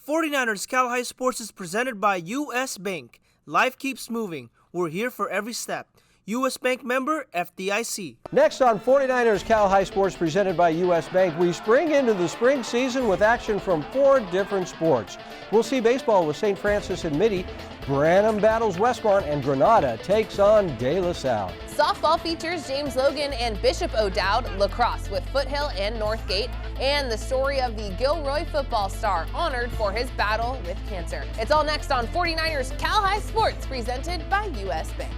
49ers Cal High Sports is presented by U.S. Bank. Life keeps moving. We're here for every step. U.S. Bank member, FDIC. Next on 49ers Cal High Sports presented by U.S. Bank, we spring into the spring season with action from 4 different sports. We'll see baseball with St. Francis and Mitty, Branham battles Westmont, and Granada takes on De La Salle. Softball features James Logan and Bishop O'Dowd, lacrosse with Foothill and Northgate, and the story of the Gilroy football star honored for his battle with cancer. It's all next on 49ers Cal High Sports presented by U.S. Bank.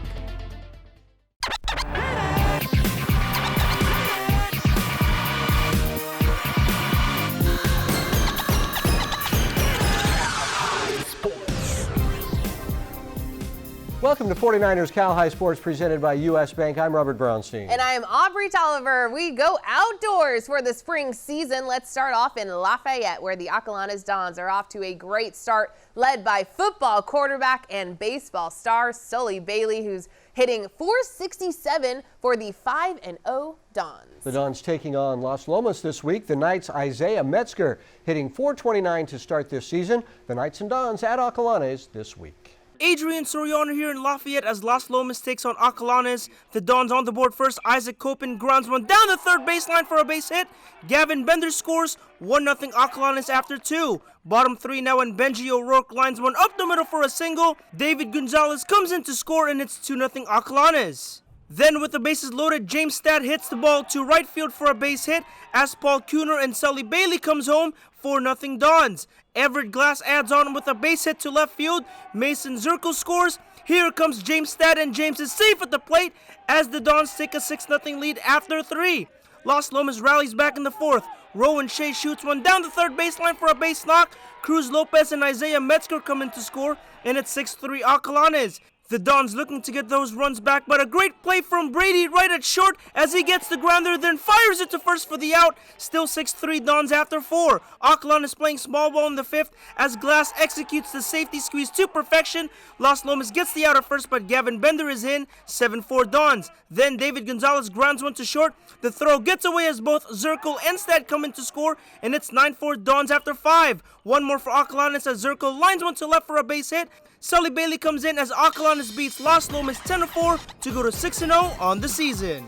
Welcome to 49ers Cal High Sports presented by U.S. Bank. I'm Robert Brownstein. And I am Aubrey Tolliver. We go outdoors for the spring season. Let's start off in Lafayette, where the Acalanes Dons are off to a great start, led by football quarterback and baseball star Sully Bailey, who's hitting .467 for the 5-0 Dons. The Dons taking on Las Lomas this week. The Knights' Isaiah Metzger hitting .429 to start this season. The Knights and Dons at Acalanes this week. Adrian Soriano here in Lafayette as Las Lomas takes on Acalanes. The Dons on the board first. Isaac Copen grounds one down the third baseline for a base hit. Gavin Bender scores 1-0 Acalanes after 2. Bottom 3 now, and Benji O'Rourke lines one up the middle for a single. David Gonzalez comes in to score, and it's 2-0 Acalanes. Then with the bases loaded, James Stad hits the ball to right field for a base hit as Paul Kuhner and Sully Bailey comes home. 4-0 Dons. Everett Glass adds on with a base hit to left field. Mason Zirkle scores. Here comes James Stad, and James is safe at the plate as the Dons take a 6-0 lead after 3. Las Lomas rallies back in the 4th. Rowan Shea shoots one down the third baseline for a base knock. Cruz Lopez and Isaiah Metzger come in to score, and it's 6-3 Acalanes. The Dons looking to get those runs back, but a great play from Brady right at short as he gets the grounder, then fires it to first for the out. Still 6-3 Dons after 4. Acalanes playing small ball in the 5th as Glass executes the safety squeeze to perfection. Las Lomas gets the out at first, but Gavin Bender is in. 7-4 Dons. Then David Gonzalez grounds one to short. The throw gets away as both Zirkle and Stad come in to score, and it's 9-4 Dons after 5. One more for Acalanes as Zirkle lines one to left for a base hit. Sully Bailey comes in as Acalanes beats Las Lomas 10-4 to go to 6-0 on the season.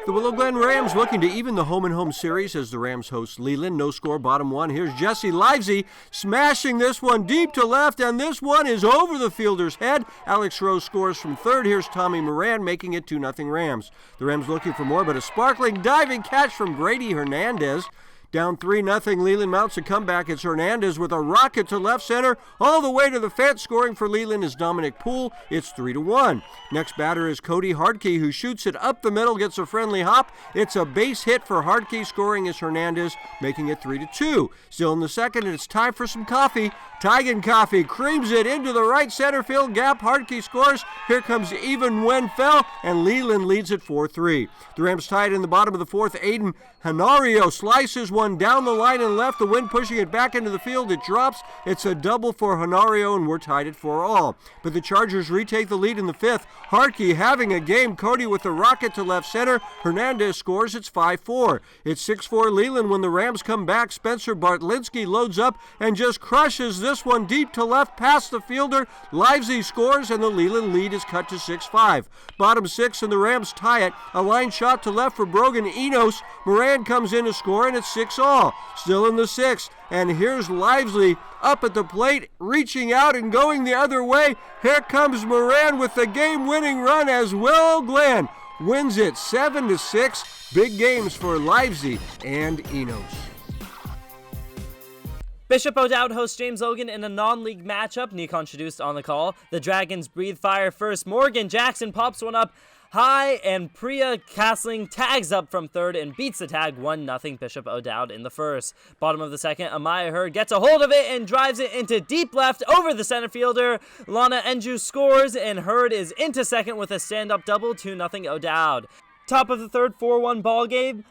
The Willow Glen Rams looking to even the home-and-home series as the Rams host Leland. No score, bottom 1. Here's Jesse Livesey smashing this one deep to left, and this one is over the fielder's head. Alex Rose scores from third. Here's Tommy Moran making it 2-0 Rams. The Rams looking for more, but a sparkling diving catch from Grady Hernandez. Down 3-0, Leland mounts a comeback. It's Hernandez with a rocket to left center, all the way to the fence. Scoring for Leland is Dominic Poole. It's 3-1. Next batter is Cody Hardkey, who shoots it up the middle, gets a friendly hop. It's a base hit for Hardkey. Scoring is Hernandez, making it 3-2. Still in the second, and it's time for some coffee. Tigan Coffee creams it into the right center field gap. Hardkey scores. Here comes Even Wenfell, and Leland leads at 4-3. The Rams tied in the bottom of the 4th. Aiden Hanario slices one down the line and left. The wind pushing it back into the field. It drops. It's a double for Hanario, and we're tied at 4-all. But the Chargers retake the lead in the 5th. Hardkey having a game. Cody with the rocket to left center. Hernandez scores. It's 5-4. It's 6-4 Leland when the Rams come back. Spencer Bartlinski loads up and just crushes this one deep to left past the fielder. Livesey scores, and the Leland lead is cut to 6-5. Bottom 6, and the Rams tie it. A line shot to left for Brogan Enos. Moran comes in to score, and it's 6-all. Still in the 6th, and here's Livesey up at the plate, reaching out and going the other way. Here comes Moran with the game-winning run as Will Glenn wins it 7-6. Big games for Livesey and Enos. Bishop O'Dowd hosts James Logan in a non-league matchup. Nikon Shadust on the call. The Dragons breathe fire first. Morgan Jackson pops one up high, and Priya Castling tags up from third and beats the tag 1-0 Bishop O'Dowd in the first. Bottom of the second, Amaya Hurd gets a hold of it and drives it into deep left over the center fielder. Lana Enju scores, and Hurd is into second with a stand-up double, 2-0 O'Dowd. Top of the third, 4-1 ball game.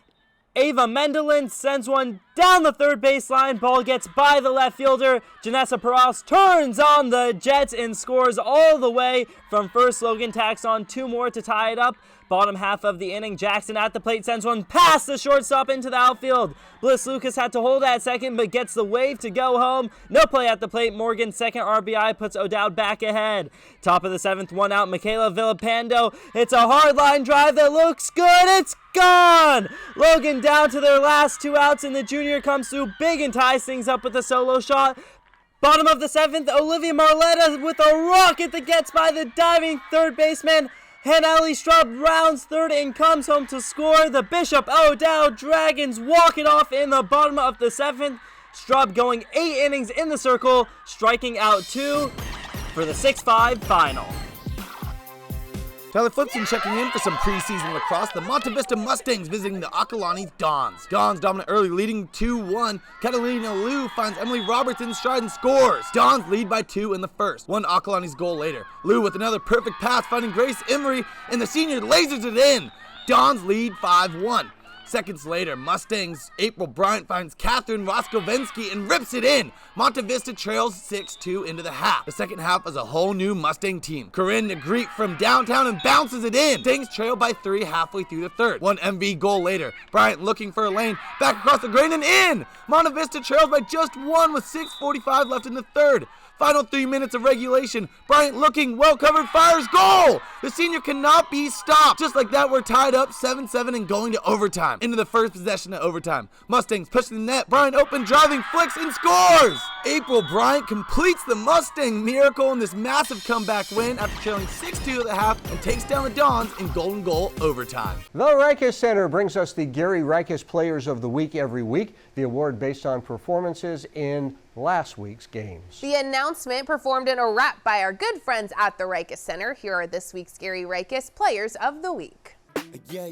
Ava Mendelin sends one down the third baseline. Ball gets by the left fielder. Janessa Perales turns on the Jets and scores all the way from first. Logan tacks on 2 more to tie it up. Bottom half of the inning, Jackson at the plate sends one past the shortstop into the outfield. Bliss Lucas had to hold at second but gets the wave to go home. No play at the plate. Morgan's second RBI puts O'Dowd back ahead. Top of the 7th, 1 out, Michaela Villapando. It's a hard line drive that looks good. It's gone! Logan down to their last 2 outs, and the junior comes through big and ties things up with a solo shot. Bottom of the 7th, Olivia Marletta with a rocket that gets by the diving third baseman. Hannah Straub rounds third and comes home to score. The Bishop O'Dowd Dragons walk it off in the bottom of the 7th. Straub going 8 innings in the circle, striking out 2 for the 6-5 final. Tyler Flipson checking in for some preseason lacrosse. The Monte Vista Mustangs visiting the Acalanes Dons. Dons dominant early, leading 2-1. Catalina Liu finds Emily Roberts in stride and scores. Dons lead by 2 in the first. 1 Acalanes goal later. Liu with another perfect pass, finding Grace Emery, and the senior lasers it in. Dons lead 5-1. Seconds later, Mustangs' April Bryant finds Catherine Roskovensky and rips it in. Monte Vista trails 6-2 into the half. The second half is a whole new Mustang team. Corinne Negrete from downtown and bounces it in. Mustangs trail by 3 halfway through the third. 1 MV goal later. Bryant looking for a lane. Back across the grain and in. Monte Vista trails by just 1 with 6:45 left in the third. Final 3 minutes of regulation. Bryant looking, well covered, fires, goal! The senior cannot be stopped. Just like that, we're tied up 7-7 and going to overtime. Into the first possession of overtime. Mustangs pushing the net. Bryant open, driving, flicks, and scores! April Bryant completes the Mustang miracle in this massive comeback win after trailing 6-2 at the half and takes down the Dons in golden goal overtime. The Rikus Center brings us the Gary Rikus Players of the Week every week, the award based on performances in last week's games. The announcement performed in a rap by our good friends at the Rikus Center. Here are this week's Gary Rikus Players of the Week. Yeah.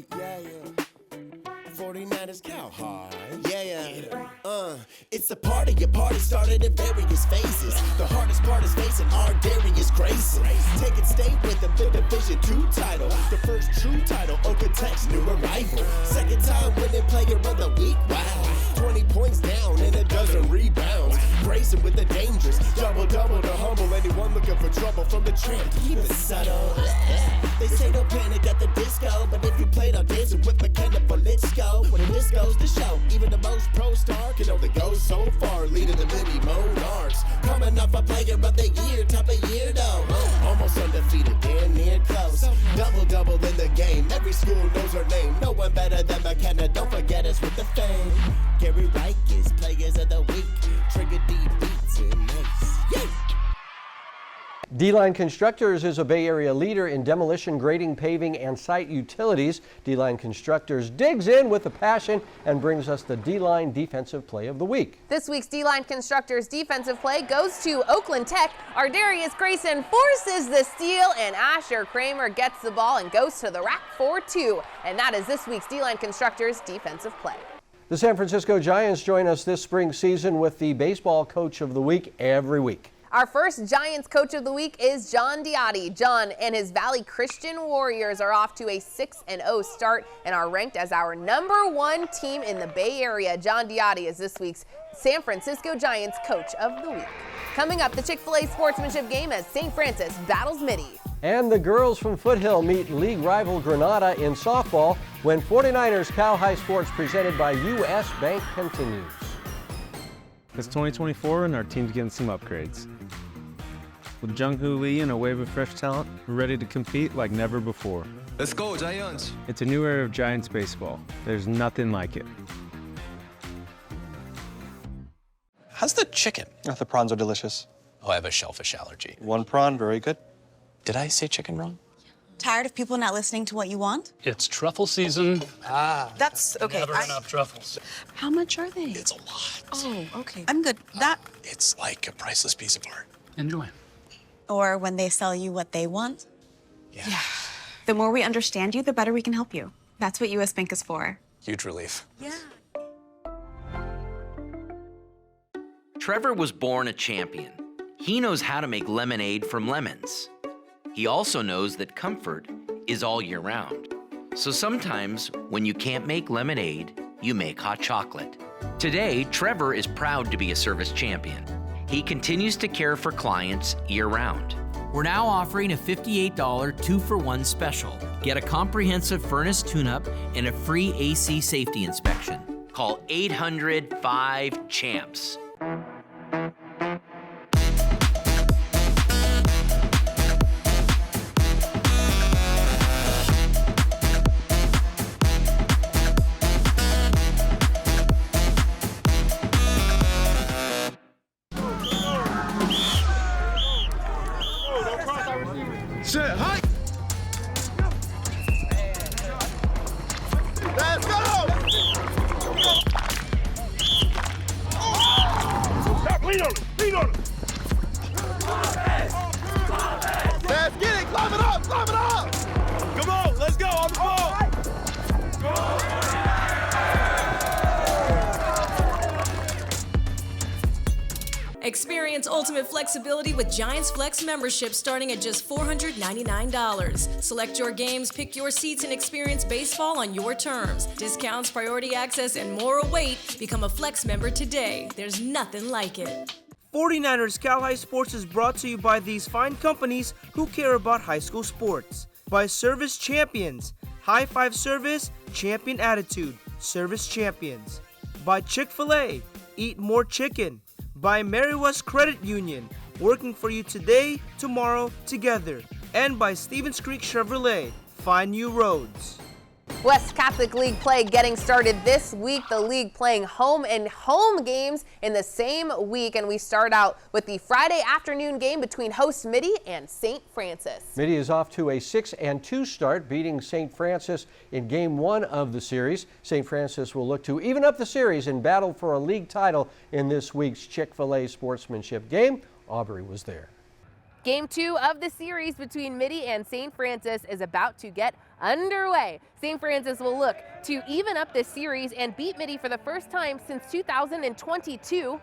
49ers cow high. Yeah. It's a party. Your party started in various phases. The hardest part is facing our Darius Grayson. Take it, stay with them, the Division 2 title. The first true title, Okotek's new arrival. Second time winning player of the week. Wow. 20 points down and a dozen rebounds. Grayson with the dangerous double-double to humble anyone looking for trouble from the trend. Keep it subtle. They say don't panic at the disco, but if you played on dancing with McKenna Belitsko, when this goes to show, even the most pro star can only go so far, leading the mini Monarchs. Coming off a player of the year, top of year though. Almost undefeated, damn near close. Double-double in the game, every school knows her name. No one better than McKenna, don't forget us with the fame. Gary Rikus, Players of the Week. Trigger D beats and nice. Yay! D-Line Constructors is a Bay Area leader in demolition, grading, paving, and site utilities. D-Line Constructors digs in with a passion and brings us the D-Line Defensive Play of the Week. This week's D-Line Constructors defensive play goes to Oakland Tech. Ardarius Grayson forces the steal, and Asher Kramer gets the ball and goes to the rack for 2. And that is this week's D-Line Constructors defensive play. The San Francisco Giants join us this spring season with the Baseball Coach of the Week every week. Our first Giants Coach of the Week is John Diotti. John and his Valley Christian Warriors are off to a 6-0 start and are ranked as our #1 team in the Bay Area. John Diotti is this week's San Francisco Giants Coach of the Week. Coming up, the Chick-fil-A sportsmanship game as St. Francis battles Mitty. And the girls from Foothill meet league rival Granada in softball when 49ers Cal High Sports presented by U.S. Bank continues. It's 2024 and our team's getting some upgrades. With Jung-Hoo Lee and a wave of fresh talent, we're ready to compete like never before. Let's go, Giants! It's a new era of Giants baseball. There's nothing like it. How's the chicken? Oh, the prawns are delicious. Oh, I have a shellfish allergy. 1 prawn, very good. Did I say chicken wrong? Tired of people not listening to what you want? It's truffle season. That's okay. Never enough truffles. How much are they? It's a lot. Oh, okay. I'm good. That. It's like a priceless piece of art. Enjoy. Or when they sell you what they want? Yeah. The more we understand you, the better we can help you. That's what U.S. Bank is for. Huge relief. Yeah. Trevor was born a champion. He knows how to make lemonade from lemons. He also knows that comfort is all year round. So sometimes when you can't make lemonade, you make hot chocolate. Today, Trevor is proud to be a service champion. He continues to care for clients year-round. We're now offering a $58 2-for-1 special. Get a comprehensive furnace tune-up and a free AC safety inspection. Call 800-5-CHAMPS. Shit, hike! Let's go! Stop, lean on him! Lean on him! Let's get it! Climb it up! Climb it up! Come on, let's go on the ball! Experience ultimate flexibility with Giants Flex membership starting at just $499. Select your games, pick your seats, and experience baseball on your terms. Discounts, priority access, and more await. Become a Flex member today. There's nothing like it. 49ers Cal High Sports is brought to you by these fine companies who care about high school sports. By Service Champions, High Five Service, Champion Attitude, Service Champions. By Chick-fil-A, Eat More Chicken. By Mary West Credit Union, working for you today, tomorrow, together. And by Stevens Creek Chevrolet, find new roads. West Catholic League play getting started this week. The league playing home and home games in the same week. And we start out with the Friday afternoon game between host Mitty and St. Francis. Mitty is off to a 6-2 start, beating St. Francis in Game 1 of the series. St. Francis will look to even up the series and battle for a league title in this week's Chick-fil-A sportsmanship game. Aubrey was there. Game 2 of the series between Mitty and St. Francis is about to get underway. St. Francis will look to even up this series and beat Mitty for the first time since 2022.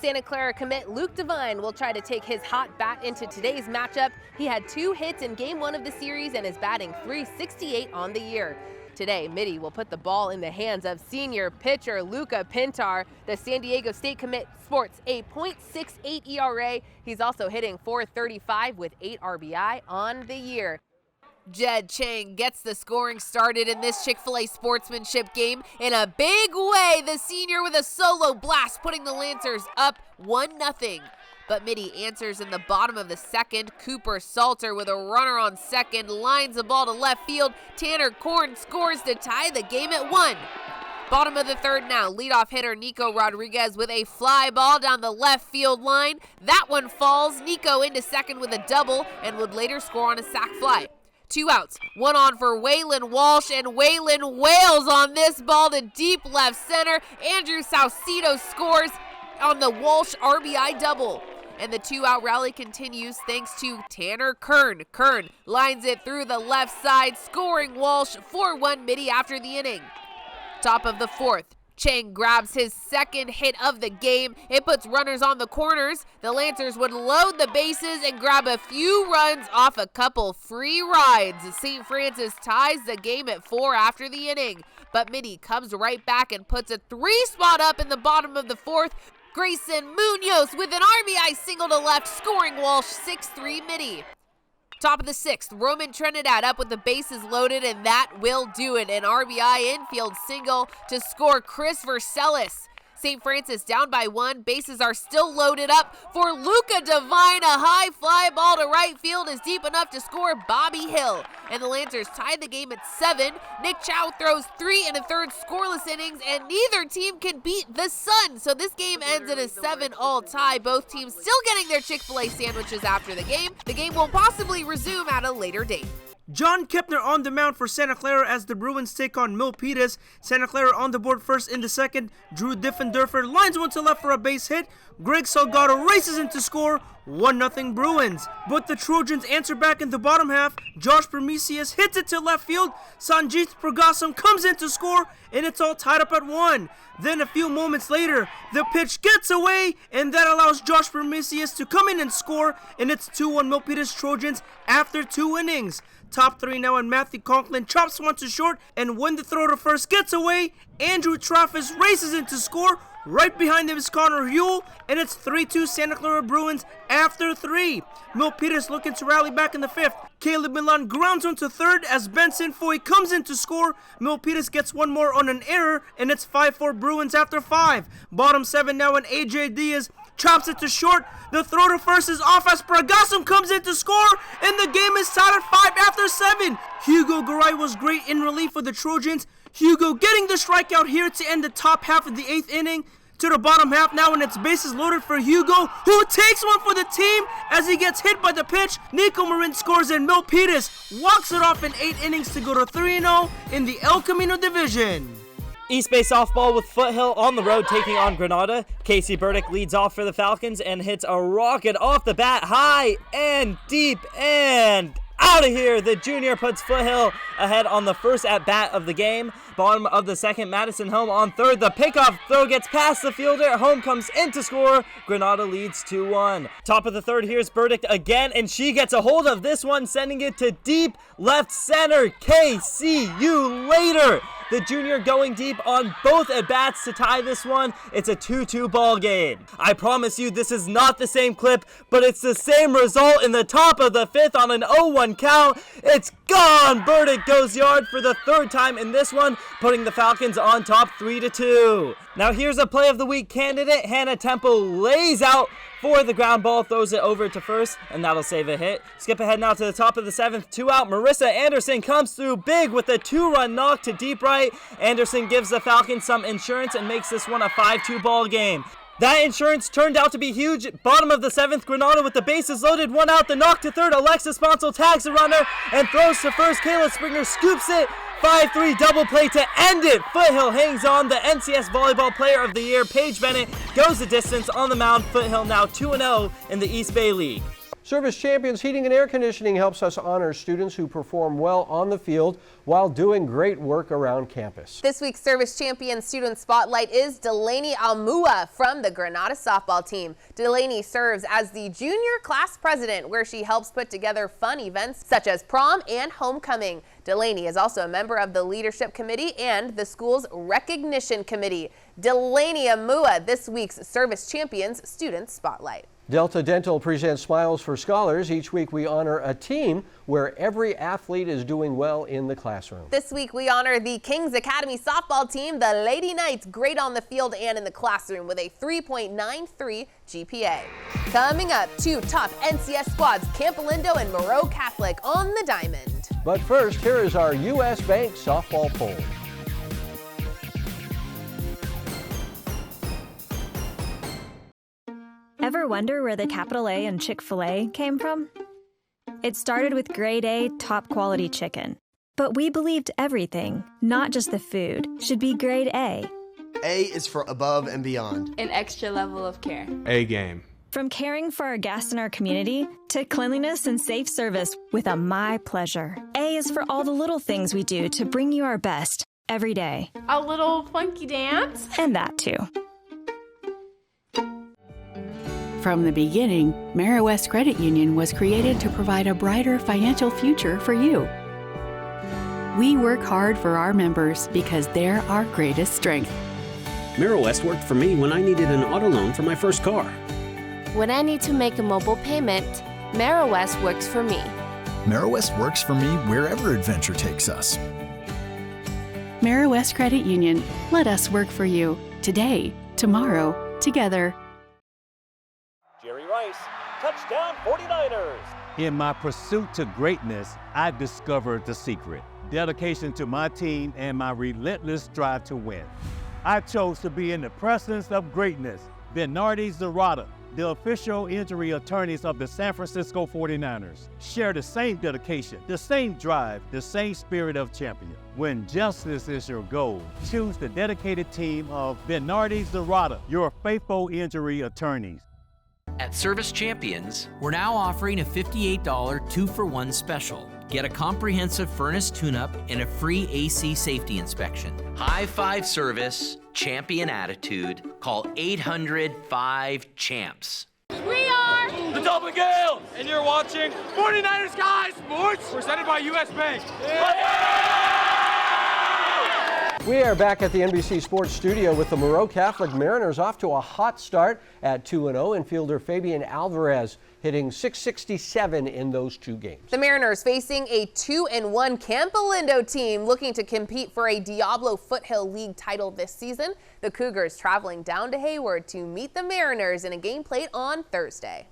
Santa Clara commit Luke Devine will try to take his hot bat into today's matchup. He had 2 hits in Game 1 of the series and is batting .368 on the year. Today, Mitty will put the ball in the hands of senior pitcher Luca Pintar. The San Diego State commit sports a .68 ERA. He's also hitting .435 with 8 RBI on the year. Jed Chang gets the scoring started in this Chick-fil-A sportsmanship game in a big way. The senior with a solo blast, putting the Lancers up 1-0. But Mitty answers in the bottom of the second. Cooper Salter with a runner on second lines the ball to left field. Tanner Korn scores to tie the game at 1. Bottom of the third now, leadoff hitter Nico Rodriguez with a fly ball down the left field line. That one falls. Nico into second with a double and would later score on a sac fly. 2 outs, 1 on for Waylon Walsh, and Waylon wails on this ball to deep left center. Andrew Saucedo scores on the Walsh RBI double. And the 2-out rally continues thanks to Tanner Kern. Kern lines it through the left side, scoring Walsh 4-1 Mitty after the inning. Top of the fourth, Chang grabs his second hit of the game. It puts runners on the corners. The Lancers would load the bases and grab a few runs off a couple free rides. St. Francis ties the game at 4 after the inning. But Mitty comes right back and puts a 3-spot up in the bottom of the fourth. Grayson Munoz with an RBI single to left, scoring Walsh 6-3 Mitty. Top of the sixth, Roman Trinidad up with the bases loaded, and that will do it. An RBI infield single to score Chris Vercelis. St. Francis down by 1. Bases are still loaded up for Luca Devine. A high fly ball to right field is deep enough to score Bobby Hill. And the Lancers tied the game at 7. Nick Chow throws 3 1/3 scoreless innings, and neither team can beat the Sun. So this game ends in a 7-all tie. Both teams still getting their Chick-fil-A sandwiches after the game. The game will possibly resume at a later date. John Kepner on the mound for Santa Clara as the Bruins take on Milpitas. Santa Clara on the board first in the second. Drew Diffenderfer lines one to left for a base hit. Greg Salgado races in to score. 1-0 Bruins. But the Trojans answer back in the bottom half. Josh Prometheus hits it to left field. Sanjit Pragasam comes in to score, and it's all tied up at 1. Then a few moments later, the pitch gets away, and that allows Josh Prometheus to come in and score, and it's 2-1 Milpitas Trojans after 2 innings. Top 3 now, and Matthew Conklin chops one to short, and when the throw to first gets away, Andrew Traffus races in to score. Right behind him is Connor Huell, and it's 3-2 Santa Clara Bruins after 3. Milpitas looking to rally back in the 5th. Caleb Milan grounds one to third as Benson Foy comes in to score. Milpitas gets one more on an error, and it's 5-4 Bruins after 5. Bottom 7 now, and AJ Diaz chops it to short. The throw to first is off as Pragasum comes in to score, and the game is tied at 5 after 7. Hugo Garay was great in relief for the Trojans. Hugo getting the strikeout here to end the top half of the 8th inning. To the bottom half now, and it's bases loaded for Hugo, who takes one for the team as he gets hit by the pitch. Nico Marin scores, and Milpitas walks it off in 8 innings to go to 3-0 in the El Camino division. East Bay softball with Foothill on the road taking on Granada. Casey Burdick leads off for the Falcons and hits a rocket off the bat, high and deep and out of here. The junior puts Foothill ahead on the first at-bat of the game. Bottom of the 2nd, Madison Home on 3rd. The pickoff throw gets past the fielder. Home comes in to score. Granada leads 2-1. Top of the 3rd, here's Burdick again, and she gets a hold of this one, sending it to deep left center. KCU later. The junior going deep on both at-bats to tie this one. It's a 2-2 ball game. I promise you this is not the same clip, but it's the same result in the top of the 5th on an 0-1 count. It's gone. Burdick goes yard for the 3rd time in this one, putting the Falcons on top 3-2. Now here's a play of the week candidate. Hannah Temple lays out for the ground ball, throws it over to first, and that'll save a hit. Skip ahead now to the top of the 7th, 2 out. Marissa Anderson comes through big with a 2-run knock to deep right. Anderson gives the Falcons some insurance and makes this one a 5-2 ball game. That insurance turned out to be huge. Bottom of the 7th, Granada with the bases loaded, 1 out. The knock to 3rd, Alexis Sponsel tags the runner and throws to first. Kayla Springer scoops it. 5-3 double play to end it. Foothill hangs on. The NCS Volleyball Player of the Year, Paige Bennett, goes the distance on the mound. Foothill now 2-0 in the East Bay League. Service Champions Heating and Air Conditioning helps us honor students who perform well on the field while doing great work around campus. This week's Service Champion Student Spotlight is Delaney Almua from the Granada softball team. Delaney serves as the junior class president, where she helps put together fun events such as prom and homecoming. Delaney is also a member of the leadership committee and the school's recognition committee. Delaney Almua, this week's Service Champions Student Spotlight. Delta Dental presents Smiles for Scholars. Each week we honor a team where every athlete is doing well in the classroom. This week we honor the Kings Academy softball team, the Lady Knights, great on the field and in the classroom with a 3.93 GPA. Coming up, 2 top NCS squads, Camp Lindo and Moreau Catholic on the diamond. But first, here is our U.S. Bank softball poll. Ever wonder where the capital A in Chick-fil-A came from? It started with grade A, top quality chicken. But we believed everything, not just the food, should be grade A. A is for above and beyond. An extra level of care. A game. From caring for our guests in our community to cleanliness and safe service with a My Pleasure. A is for all the little things we do to bring you our best every day. A little funky dance. And that too. From the beginning, Mara-West Credit Union was created to provide a brighter financial future for you. We work hard for our members because they're our greatest strength. Mara-West worked for me when I needed an auto loan for my first car. When I need to make a mobile payment, Mara-West works for me. Mara-West works for me wherever adventure takes us. Mara-West Credit Union. Let us work for you. Today, tomorrow, together. Jerry Rice, touchdown 49ers. In my pursuit to greatness, I discovered the secret. Dedication to my team and my relentless drive to win. I chose to be in the presence of greatness. Bernardi Zerrata, the official injury attorneys of the San Francisco 49ers, share the same dedication, the same drive, the same spirit of champion. When justice is your goal, choose the dedicated team of Bernardi Zerrata, your faithful injury attorneys. At Service Champions, we're now offering a $58 2-for-1 special. Get a comprehensive furnace tune-up and a free AC safety inspection. High five service, champion attitude. Call 800-5-CHAMPS. We are are the Dublin Gale, and you're watching 49ers Sky Sports, presented by US Bank. We are back at the NBC Sports Studio with the Moreau Catholic Mariners off to a hot start at 2-0. Infielder Fabian Alvarez hitting .667 in those 2 games. The Mariners facing a 2-1 Campo Lindo team looking to compete for a Diablo Foothill League title this season. The Cougars traveling down to Hayward to meet the Mariners in a game played on Thursday.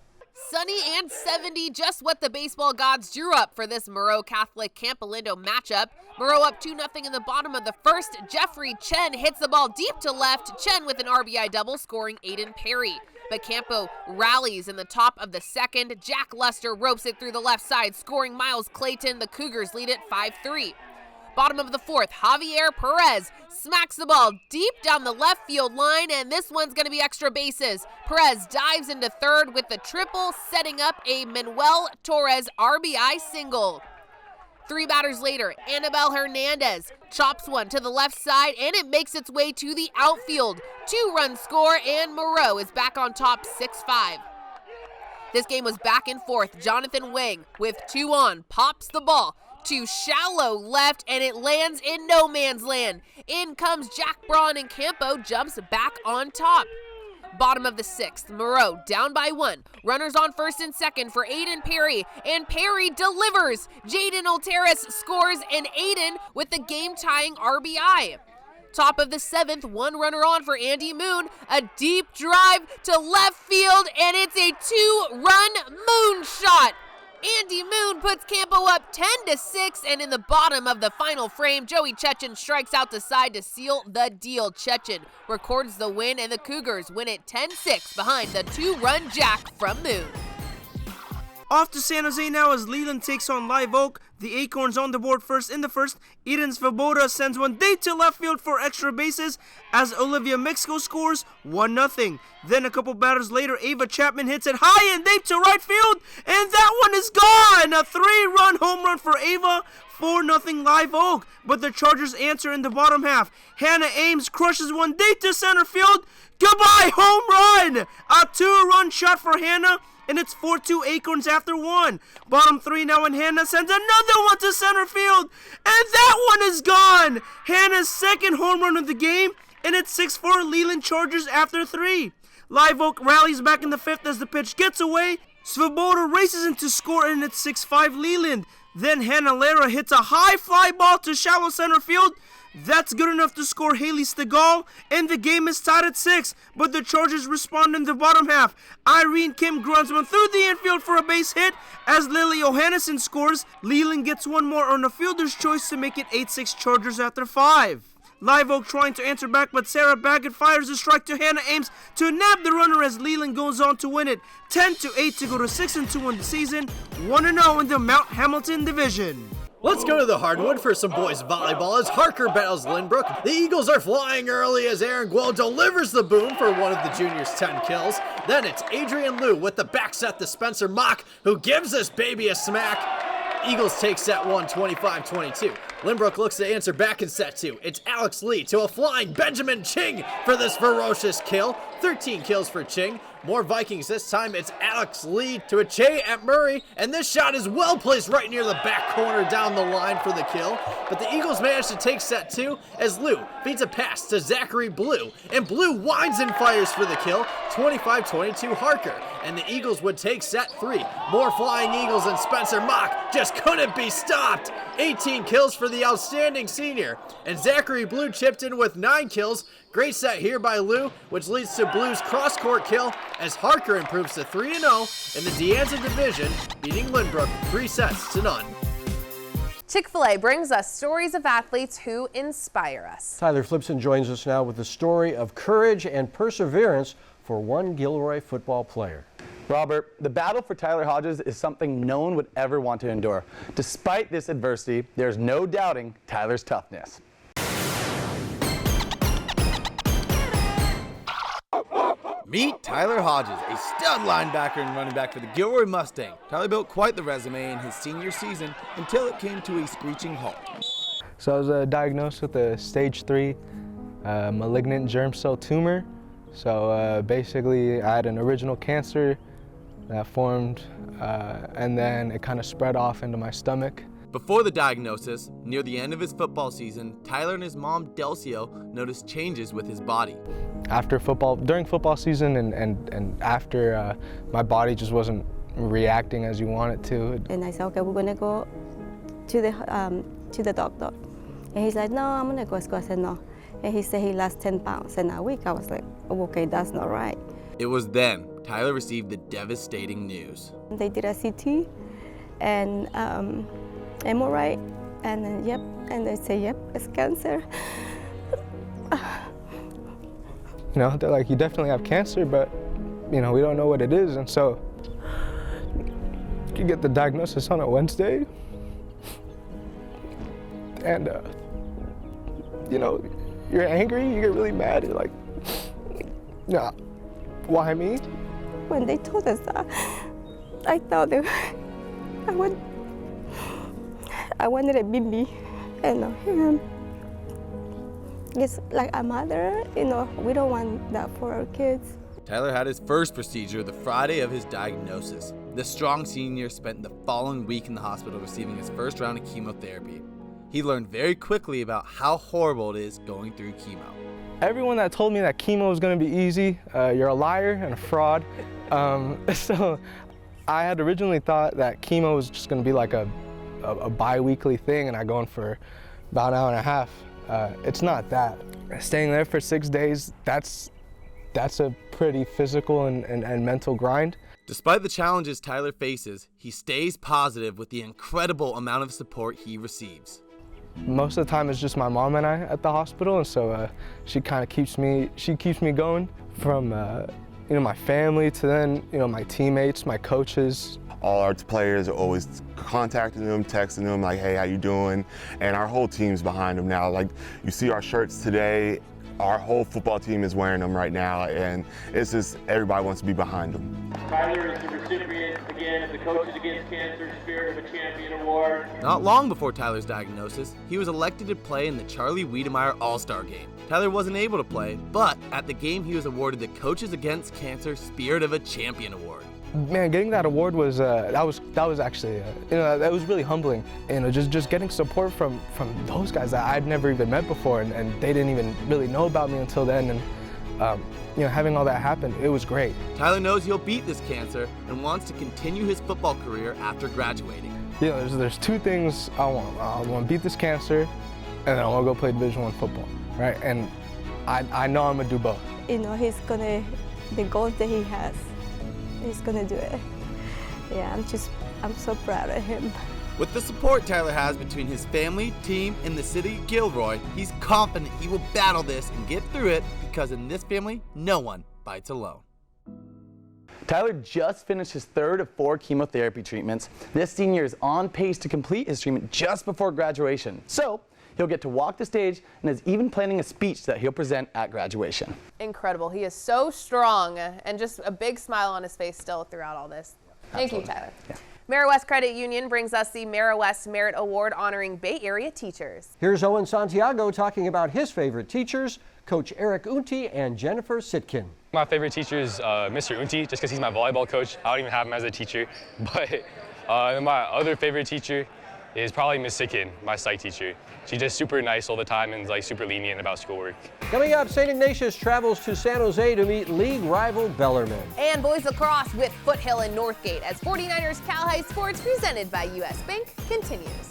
Sunny and 70, just what the baseball gods drew up for this Moreau Catholic Campo Lindo matchup. Moreau up 2-0 in the bottom of the first. Jeffrey Chen hits the ball deep to left. Chen with an RBI double, scoring Aiden Perry. But Campo rallies in the top of the second. Jack Luster ropes it through the left side, scoring Miles Clayton. The Cougars lead it 5-3. Bottom of the fourth, Javier Perez smacks the ball deep down the left field line, and this one's going to be extra bases. Perez dives into third with the triple, setting up a Manuel Torres RBI single. 3 batters later, Anibal Hernandez chops one to the left side, and it makes its way to the outfield. 2-run score, and Moreau is back on top 6-5. This game was back and forth. Jonathan Wang with 2 on, pops the ball to shallow left, and it lands in no man's land. In comes Jack Braun, and Campo jumps back on top. Bottom of the 6th, Moreau down by 1. Runners on first and second for Aiden Perry, and Perry delivers. Jaden Alteris scores, and Aiden with the game-tying RBI. Top of the 7th, 1 runner on for Andy Moon. A deep drive to left field, and it's a 2-run Moon shot. Andy Moon puts Campo up 10-6, and in the bottom of the final frame, Joey Chechen strikes out the side to seal the deal. Chechen records the win, and the Cougars win it 10-6 behind the 2-run jack from Moon. Off to San Jose now as Leland takes on Live Oak. The Acorns on the board first in the first. Eden Svoboda sends one deep to left field for extra bases as Olivia Mexico scores 1-0. Then a couple batters later, Ava Chapman hits it high and deep to right field, and that one is gone! A 3-run home run for Ava, 4-0 Live Oak. But the Chargers answer in the bottom half. Hannah Ames crushes one deep to center field. Goodbye, home run! A 2-run shot for Hannah, and it's 4-2 Acorns after 1. Bottom 3 now, and Hannah sends another one to center field, and that one is gone! Hannah's second home run of the game, and it's 6-4 Leland Chargers after 3. Live Oak rallies back in the 5th as the pitch gets away. Svoboda races in to score, and it's 6-5 Leland. Then Hannah Lara hits a high fly ball to shallow center field. That's good enough to score Haley Stegall, and the game is tied at 6, but the Chargers respond in the bottom half. Irene Kim Grunsman through the infield for a base hit as Lily Johannesson scores. Leland gets one more on a fielder's choice to make it 8-6 Chargers after 5. Live Oak trying to answer back, but Sarah Baggett fires a strike to Hannah Ames to nab the runner as Leland goes on to win it 10-8 to go to 6-2 in the season, 1-0 in the Mount Hamilton division. Let's go to the hardwood for some boys volleyball as Harker battles Lynbrook. The Eagles are flying early as Aaron Guo delivers the boom for one of the juniors' 10 kills. Then it's Adrian Liu with the back set to Spencer Mock, who gives this baby a smack. Eagles take set 1, 25-22. Lynbrook looks to answer back in set 2. It's Alex Lee to a flying Benjamin Ching for this ferocious kill. 13 kills for Ching. More Vikings this time. It's Alex Lee to a Che at Murray, and this shot is well placed right near the back corner down the line for the kill. But the Eagles manage to take set 2 as Liu feeds a pass to Zachary Blue, and Blue winds and fires for the kill. 25-22 Harker, and the Eagles would take set 3. More Flying Eagles, and Spencer Mock just couldn't be stopped. 18 kills for the outstanding senior, and Zachary Blue chipped in with 9 kills. Great set here by Liu, which leads to Blue's cross-court kill as Harker improves to 3-0 in the De Anza division, beating Lynbrook 3-0. Chick-fil-A brings us stories of athletes who inspire us. Tyler Flipson joins us now with the story of courage and perseverance for one Gilroy football player. Robert, the battle for Tyler Hodges is something no one would ever want to endure. Despite this adversity, there's no doubting Tyler's toughness. Meet Tyler Hodges, a stud linebacker and running back for the Gilroy Mustang. Tyler built quite the resume in his senior season until it came to a screeching halt. So I was diagnosed with a stage 3 malignant germ cell tumor. So basically I had an original cancer that formed, and then it kind of spread off into my stomach. Before the diagnosis, near the end of his football season, Tyler and his mom, Delcio, noticed changes with his body. During football season and after, my body just wasn't reacting as you want it to. And I said, okay, we're gonna go to the doctor. And he's like, no, I'm gonna go to school. I said, no. And he said he lost 10 pounds in a week. I was like, oh, okay, that's not right. It was then Tyler received the devastating news. They did a CT and MRI, and then, yep, and they say, yep, it's cancer. You know, they're like, you definitely have cancer, but, you know, we don't know what it is. And so you get the diagnosis on a Wednesday. And, you know, you're angry, you get really mad. You're like, nah, why me? When they told us that, I thought I wanted it to be me and not him. It's like a mother, you know, we don't want that for our kids. Tyler had his first procedure the Friday of his diagnosis. The strong senior spent the following week in the hospital receiving his first round of chemotherapy. He learned very quickly about how horrible it is going through chemo. Everyone that told me that chemo was gonna be easy, you're a liar and a fraud. So I had originally thought that chemo was just gonna be like a bi-weekly thing, and I go in for about an hour and a half. It's not that. Staying there for 6 days, that's a pretty physical and mental grind. Despite the challenges Tyler faces, he stays positive with the incredible amount of support he receives. Most of the time it's just my mom and I at the hospital, and so she kind of keeps me going from you know, my family to then, you know, my teammates, my coaches. All our players are always contacting them, texting them like, hey, how you doing? And our whole team's behind them now. Like, you see our shirts today, our whole football team is wearing them right now, and it's just everybody wants to be behind them. Tyler is the recipient, again, of the Coaches Against Cancer Spirit of a Champion Award. Not long before Tyler's diagnosis, he was elected to play in the Charlie Wiedemeyer All-Star Game. Tyler wasn't able to play, but at the game he was awarded the Coaches Against Cancer Spirit of a Champion Award. Man, getting that award was that was actually you know, that was really humbling. You know, just getting support from those guys that I'd never even met before, and they didn't even really know about me until then. And you know, having all that happen, it was great. Tyler knows he'll beat this cancer and wants to continue his football career after graduating. You know, there's two things I want. I want to beat this cancer, and then I want to go play Division I football, right? And I know I'm gonna do both. You know, the goals that he has, he's gonna do it. Yeah, I'm so proud of him. With the support Tyler has between his family, team, and the city of Gilroy, he's confident he will battle this and get through it, because in this family, no one bites alone. Tyler just finished his third of 4 chemotherapy treatments. This senior is on pace to complete his treatment just before graduation. So he'll get to walk the stage and is even planning a speech that he'll present at graduation. Incredible. He is so strong and just a big smile on his face still throughout all this. Thank you, Tyler. Yeah. Marist Credit Union brings us the Marist Merit Award honoring Bay Area teachers. Here's Owen Santiago talking about his favorite teachers, Coach Eric Unti and Jennifer Sitkin. My favorite teacher is Mr. Unti, just because he's my volleyball coach. I don't even have him as a teacher. But my other favorite teacher is probably Miss Sitkin, my psych teacher. She's just super nice all the time and like super lenient about schoolwork. Coming up, St. Ignatius travels to San Jose to meet league rival Bellarmine. And boys lacrosse with Foothill and Northgate as 49ers Cal High Sports presented by U.S. Bank continues.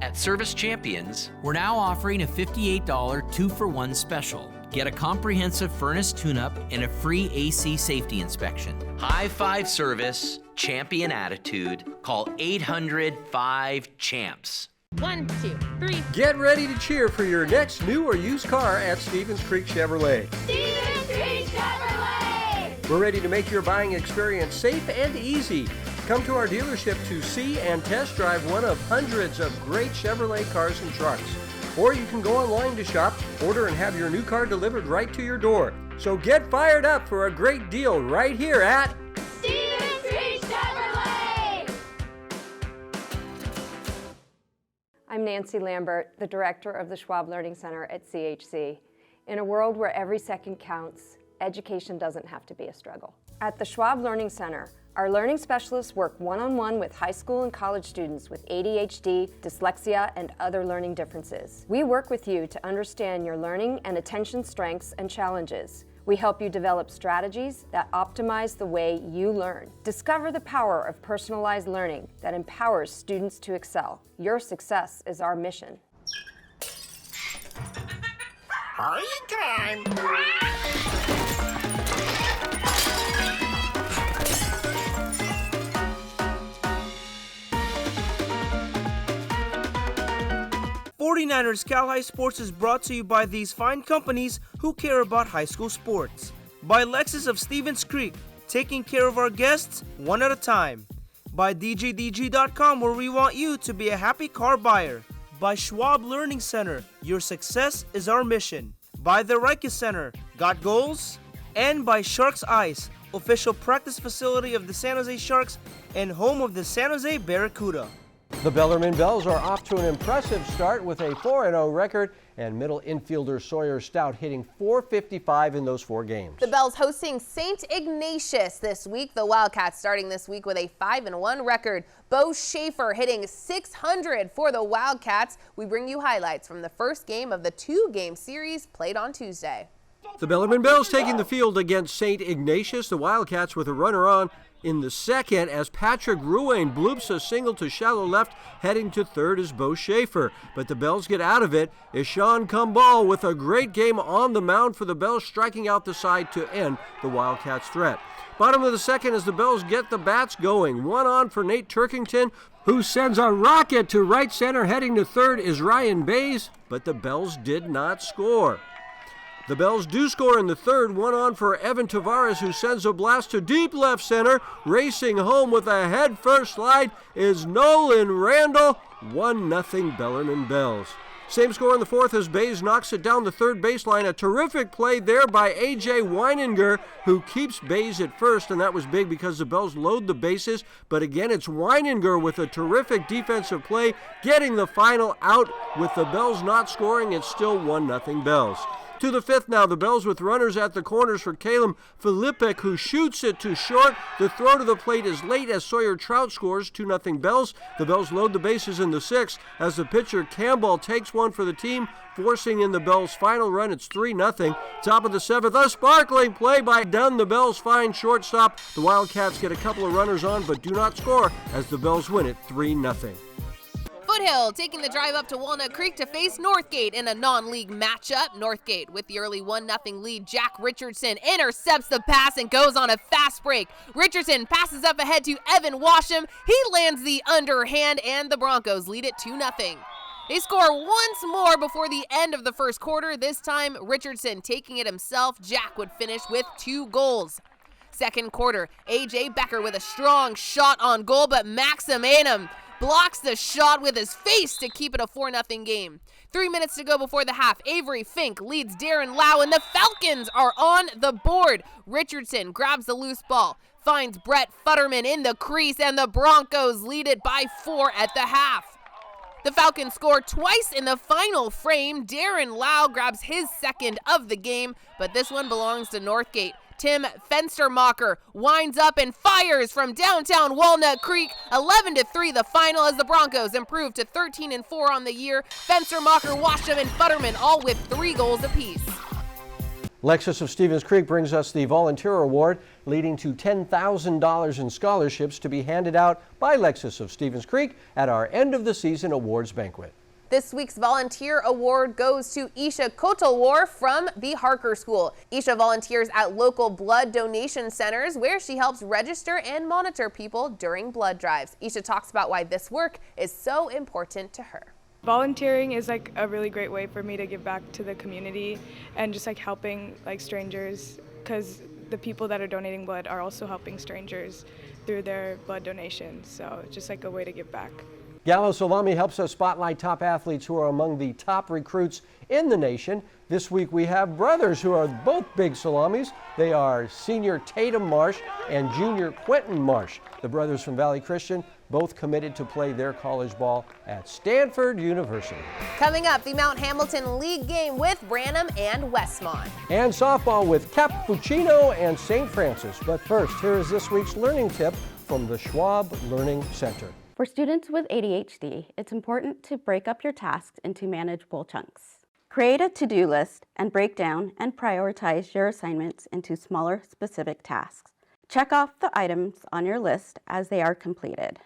At Service Champions, we're now offering a $58 2-for-1 special. Get a comprehensive furnace tune-up and a free AC safety inspection. High five service, champion attitude. Call 800-5-CHAMPS. 1, 2, 3. Get ready to cheer for your next new or used car at Stevens Creek Chevrolet. Stevens Creek Chevrolet! We're ready to make your buying experience safe and easy. Come to our dealership to see and test drive one of hundreds of great Chevrolet cars and trucks. Or you can go online to shop, order, and have your new car delivered right to your door. So get fired up for a great deal right here at Stevens Creek Nancy Lambert, the director of the Schwab Learning Center at CHC. In a world where every second counts, education doesn't have to be a struggle. At the Schwab Learning Center, our learning specialists work one-on-one with high school and college students with ADHD, dyslexia, and other learning differences. We work with you to understand your learning and attention strengths and challenges. We help you develop strategies that optimize the way you learn. Discover the power of personalized learning that empowers students to excel. Your success is our mission. Party time! 49ers Cal High Sports is brought to you by these fine companies who care about high school sports. By Lexus of Stevens Creek, taking care of our guests one at a time. By DJDG.com, where we want you to be a happy car buyer. By Schwab Learning Center, your success is our mission. By the Rikus Center, got goals? And by Sharks Ice, official practice facility of the San Jose Sharks and home of the San Jose Barracuda. The Bellarmine Bells are off to an impressive start with a 4-0 record, and middle infielder Sawyer Stout hitting .455 in those 4 games. The Bells hosting St. Ignatius this week. The Wildcats starting this week with a 5-1 record. Bo Schaefer hitting .600 for the Wildcats. We bring you highlights from the first game of the 2-game series played on Tuesday. The Bellarmine Bells taking the field against St. Ignatius. The Wildcats with a runner on in the second as Patrick Ruane bloops a single to shallow left. Heading to third is Bo Schaefer, but the Bells get out of it. Ishan Kumbal with a great game on the mound for the Bells, striking out the side to end the Wildcats' threat. Bottom of the second as the Bells get the bats going. One on for Nate Turkington, who sends a rocket to right center. Heading to third is Ryan Bays, but the Bells did not score. The Bells do score in the third. One on for Evan Tavares, who sends a blast to deep left center. Racing home with a head-first slide is Nolan Randall. 1-0 Bellarmine Bells. Same score in the fourth as Bays knocks it down the third baseline. A terrific play there by A.J. Weininger, who keeps Bays at first, and that was big because the Bells load the bases. But again, it's Weininger with a terrific defensive play, getting the final out. With the Bells not scoring, it's still 1-0 Bells. To the fifth now, the Bells with runners at the corners for Caleb Filipek, who shoots it to short. The throw to the plate is late as Sawyer Trout scores. 2-0 Bells. The Bells load the bases in the sixth as the pitcher Campbell takes one for the team, forcing in the Bells' final run. It's 3-0. Top of the seventh, a sparkling play by Dunn, the Bells' fine shortstop. The Wildcats get a couple of runners on but do not score as the Bells win it 3-0. Foothill taking the drive up to Walnut Creek to face Northgate in a non-league matchup. Northgate with the early 1-0 lead. Jack Richardson intercepts the pass and goes on a fast break. Richardson passes up ahead to Evan Washam. He lands the underhand and the Broncos lead it 2-0. They score once more before the end of the first quarter. This time Richardson taking it himself. Jack would finish with 2 goals. Second quarter, A.J. Becker with a strong shot on goal, but Maxim Anum blocks the shot with his face to keep it a 4-0 game. 3 minutes to go before the half. Avery Fink leads Darren Lau, and the Falcons are on the board. Richardson grabs the loose ball, finds Brett Futterman in the crease, and the Broncos lead it by 4 at the half. The Falcons score twice in the final frame. Darren Lau grabs his second of the game, but this one belongs to Northgate. Tim Fenstermacher winds up and fires from downtown Walnut Creek. 11-3 the final as the Broncos improve to 13-4 on the year. Fenstermacher, Washam, and Futterman all with 3 goals apiece. Lexus of Stevens Creek brings us the Volunteer Award, leading to $10,000 in scholarships to be handed out by Lexus of Stevens Creek at our end of the season awards banquet. This week's Volunteer Award goes to Isha Kotalwar from the Harker School. Isha volunteers at local blood donation centers where she helps register and monitor people during blood drives. Isha talks about why this work is so important to her. Volunteering is like a really great way for me to give back to the community and just like helping like strangers, because the people that are donating blood are also helping strangers through their blood donations. So it's just like a way to give back. Gallo Salami helps us spotlight top athletes who are among the top recruits in the nation. This week we have brothers who are both big salamis. They are senior Tatum Marsh and junior Quentin Marsh. The brothers from Valley Christian, both committed to play their college ball at Stanford University. Coming up, the Mount Hamilton League game with Branham and Westmont. And softball with Cappuccino and St. Francis. But first, here is this week's learning tip from the Schwab Learning Center. For students with ADHD, it's important to break up your tasks into manageable chunks. Create a to-do list and break down and prioritize your assignments into smaller, specific tasks. Check off the items on your list as they are completed.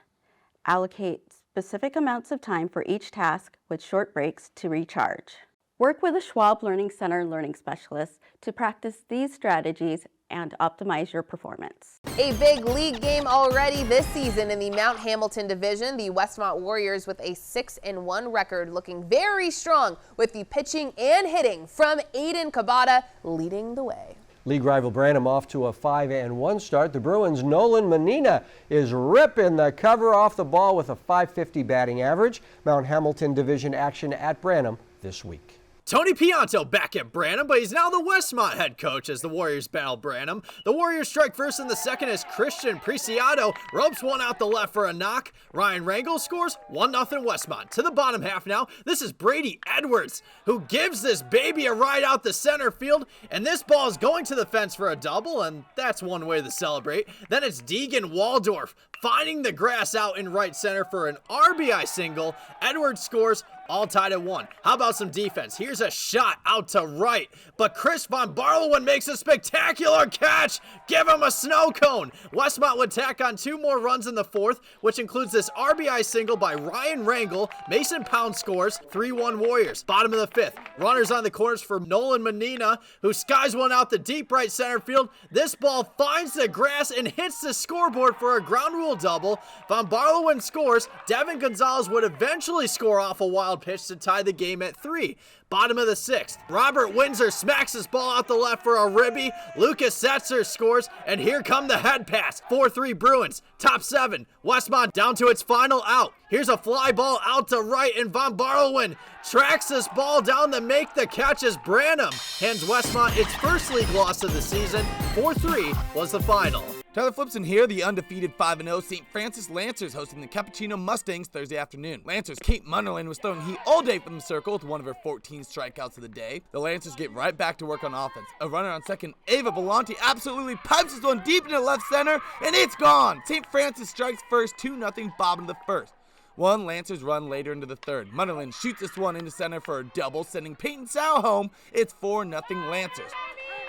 Allocate specific amounts of time for each task with short breaks to recharge. Work with a Schwab Learning Center learning specialist to practice these strategies and optimize your performance. A big league game already this season in the Mount Hamilton division. The Westmont Warriors with a 6-1 record, looking very strong with the pitching and hitting from Aiden Kabata leading the way. League rival Branham off to a 5-1 start. The Bruins' Nolan Menina is ripping the cover off the ball with a .550 batting average. Mount Hamilton division action at Branham this week. Tony Pianto back at Branham, but he's now the Westmont head coach as the Warriors battle Branham. The Warriors strike first in the second as Christian Preciado ropes one out the left for a knock. Ryan Rangel scores 1-0 Westmont. To the bottom half now, this is Brady Edwards, who gives this baby a ride out the center field, and this ball is going to the fence for a double, and that's one way to celebrate. Then it's Deegan Waldorf finding the grass out in right center for an RBI single. Edwards scores, all tied at 1. How about some defense? Here's a shot out to right, but Chris Von Barlowen makes a spectacular catch. Give him a snow cone. Westmont would tack on 2 more runs in the fourth, which includes this RBI single by Ryan Rangel. Mason Pound scores, 3-1 Warriors. Bottom of the fifth, runners on the corners for Nolan Menina, who skies one out the deep right center field. This ball finds the grass and hits the scoreboard for a ground rule double. Von Barlowen scores. Devin Gonzalez would eventually score off a wild pitch to tie the game at 3. Bottom of the sixth, Robert Windsor smacks his ball out the left for a ribby. Lucas Setzer scores, and here come the head pass. 4-3 Bruins, top 7. Westmont down to its final out. Here's a fly ball out to right, and Von Barlowen tracks this ball down to make the catch as Branham hands Westmont its first league loss of the season. 4-3 was the final. Tyler Flipson here, the undefeated 5-0 St. Francis Lancers hosting the Cappuccino Mustangs Thursday afternoon. Lancers' Kate Munnerlin was throwing heat all day from the circle with one of her 14 strikeouts of the day. The Lancers get right back to work on offense. A runner on second, Ava Belanti absolutely pipes this one deep into left center, and it's gone. St. Francis strikes first, 2-0 bottom of the first. One Lancers run later into the third. Munnerlin shoots this one into center for a double, sending Peyton Sow home. It's 4-0 Lancers.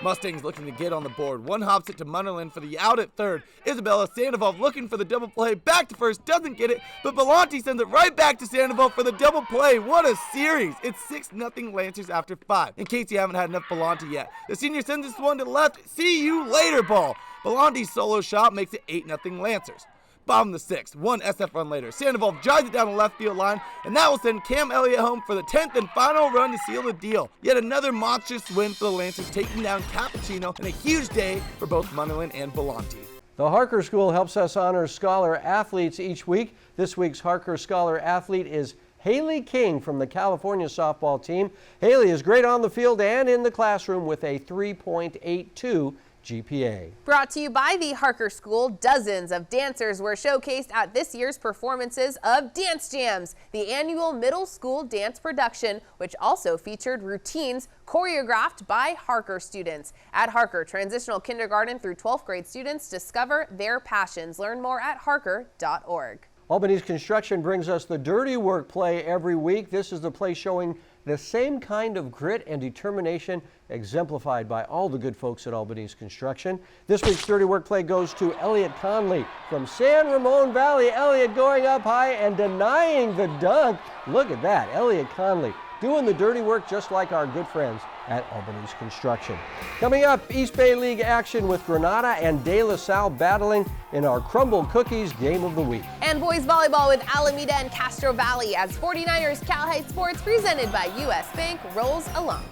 Mustangs looking to get on the board. One hops it to Munnerlin for the out at third. Isabella Sandoval looking for the double play. Back to first, doesn't get it, but Belanti sends it right back to Sandoval for the double play. What a series! It's 6-0 Lancers after 5. In case you haven't had enough Belanti yet, the senior sends this one to left. See you later ball. Belanti's solo shot makes it 8-0 Lancers. Bottom of the sixth, one SF run later. Sandoval drives it down the left field line, and that will send Cam Elliott home for the 10th and final run to seal the deal. Yet another monstrous win for the Lancers, taking down Cappuccino, and a huge day for both Munnerlin and Belanti. The Harker School helps us honor scholar athletes each week. This week's Harker Scholar athlete is Haley King from the California softball team. Haley is great on the field and in the classroom with a 3.82 GPA. Brought to you by the Harker School, dozens of dancers were showcased at this year's performances of Dance Jams, the annual middle school dance production, which also featured routines choreographed by Harker students. At Harker, transitional kindergarten through 12th grade students discover their passions. Learn more at harker.org. Albanese Construction brings us the Dirty Work play every week. This is the play showing the same kind of grit and determination exemplified by all the good folks at Albanese Construction. This week's Dirty Work play goes to Elliot Conley from San Ramon Valley. Elliot going up high and denying the dunk. Look at that, Elliot Conley doing the dirty work just like our good friends at Albanese Construction. Coming up, East Bay League action with Granada and De La Salle battling in our Crumble Cookies Game of the Week. And boys volleyball with Alameda and Castro Valley as 49ers Cal Heights Sports presented by U.S. Bank rolls along.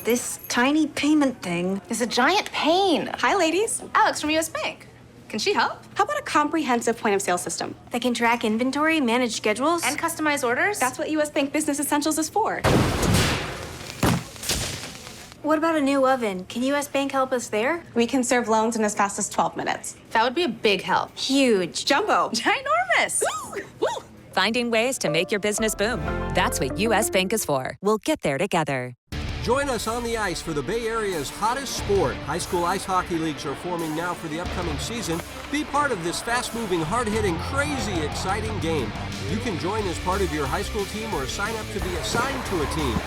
This tiny payment thing is a giant pain. Hi, ladies. Alex from U.S. Bank. Can she help? How about a comprehensive point of sale system that can track inventory, manage schedules, And customize orders? That's what US Bank Business Essentials is for. What about a new oven? Can US Bank help us there? We can serve loans in as fast as 12 minutes. That would be a big help. Huge. Jumbo. Ginormous. Finding ways to make your business boom. That's what US Bank is for. We'll get there together. Join us on the ice for the Bay Area's hottest sport. High school ice hockey leagues are forming now for the upcoming season. Be part of this fast-moving, hard-hitting, crazy, exciting game. You can join as part of your high school team or sign up to be assigned to a team.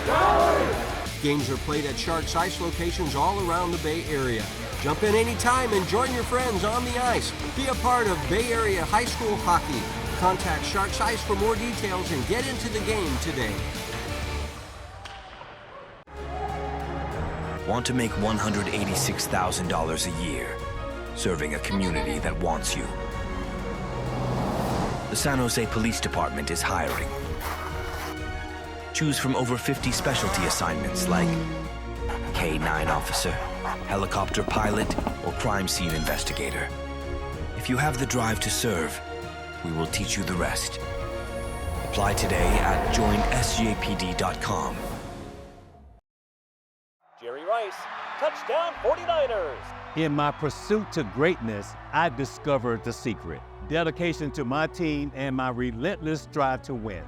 Games are played at Sharks Ice locations all around the Bay Area. Jump in anytime and join your friends on the ice. Be a part of Bay Area high school hockey. Contact Sharks Ice for more details and get into the game today. Want to make $186,000 a year, serving a community that wants you. The San Jose Police Department is hiring. Choose from over 50 specialty assignments like K-9 officer, helicopter pilot, or crime scene investigator. If you have the drive to serve, we will teach you the rest. Apply today at joinsjpd.com. Jerry Rice, touchdown 49ers. In my pursuit to greatness, I discovered the secret. Dedication to my team and my relentless drive to win.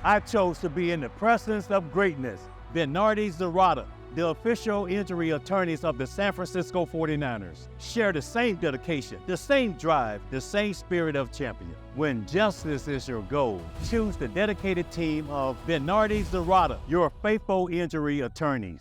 I chose to be in the presence of greatness. Bernardi Zerrata, the official injury attorneys of the San Francisco 49ers, share the same dedication, the same drive, the same spirit of champion. When justice is your goal, choose the dedicated team of Bernardi Zerrata, your faithful injury attorneys.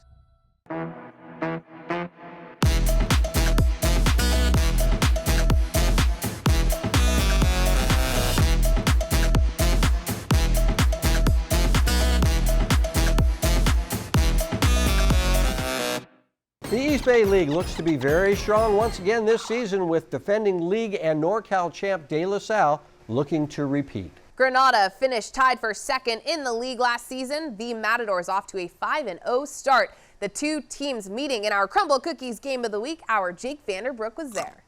The East Bay League looks to be very strong once again this season, with defending league and NorCal champ De La Salle looking to repeat. Granada finished tied for second in the league last season. The Matadors off to a 5-0 start. The two teams meeting in our Crumble Cookies Game of the Week. Our Jake Vanderbrook was there.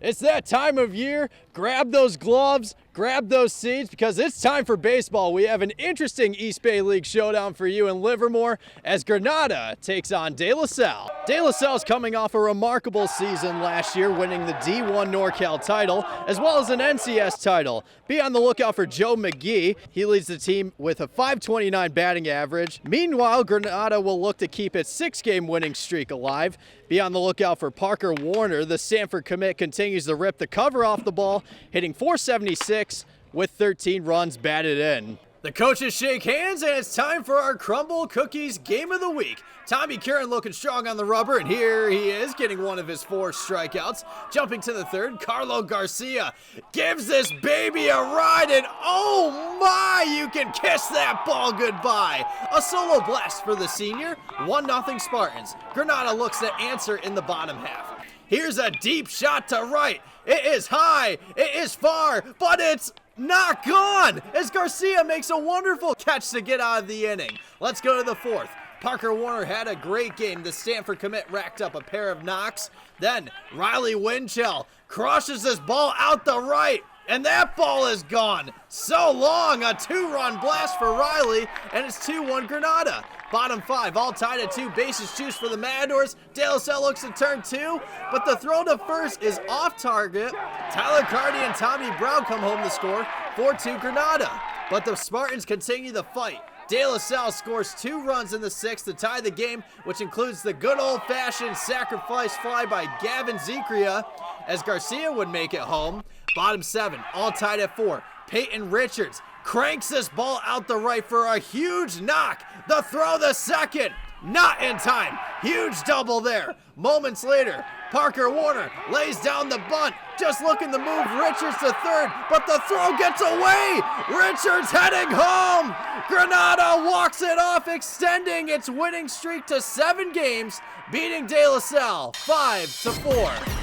It's that time of year. Grab those gloves, grab those seats, because it's time for baseball. We have an interesting East Bay League showdown for you in Livermore as Granada takes on De La Salle. De La Salle's coming off a remarkable season last year, winning the D1 NorCal title as well as an NCS title. Be on the lookout for Joe McGee. He leads the team with a .529 batting average. Meanwhile, Granada will look to keep its 6-game winning streak alive. Be on the lookout for Parker Warner. The Sanford commit continues to rip the cover off the ball, hitting .476 with 13 runs batted in. The coaches shake hands, and it's time for our Crumble Cookies Game of the Week. Tommy Curran looking strong on the rubber, and here he is getting one of his 4 strikeouts. Jumping to the third, Carlo Garcia gives this baby a ride, and oh my, you can kiss that ball goodbye. A solo blast for the senior, 1-0 Spartans. Granada looks to answer in the bottom half. Here's a deep shot to right. It is high, it is far, but it's not gone as Garcia makes a wonderful catch to get out of the inning. Let's go to the 4th. Parker Warner had a great game. The Stanford commit racked up a pair of knocks. Then Riley Winchell crushes this ball out the right, and that ball is gone. So long, a 2-run blast for Riley, and it's 2-1 Granada. Bottom 5, all tied at 2, bases juice for the Matadors. De La Salle looks to turn 2, but the throw to first is off target. Tyler Cardi and Tommy Brown come home to score, 4-2 Granada. But the Spartans continue the fight. De La Salle scores 2 runs in the 6th to tie the game, which includes the good old-fashioned sacrifice fly by Gavin Zikria, as Garcia would make it home. Bottom 7, all tied at 4. Peyton Richards cranks this ball out the right for a huge knock. The throw the second, not in time. Huge double there. Moments later, Parker Warner lays down the bunt, just looking to move Richards to third, but the throw gets away. Richards heading home. Granada walks it off, extending its winning streak to 7 games, beating De La Salle 5-4.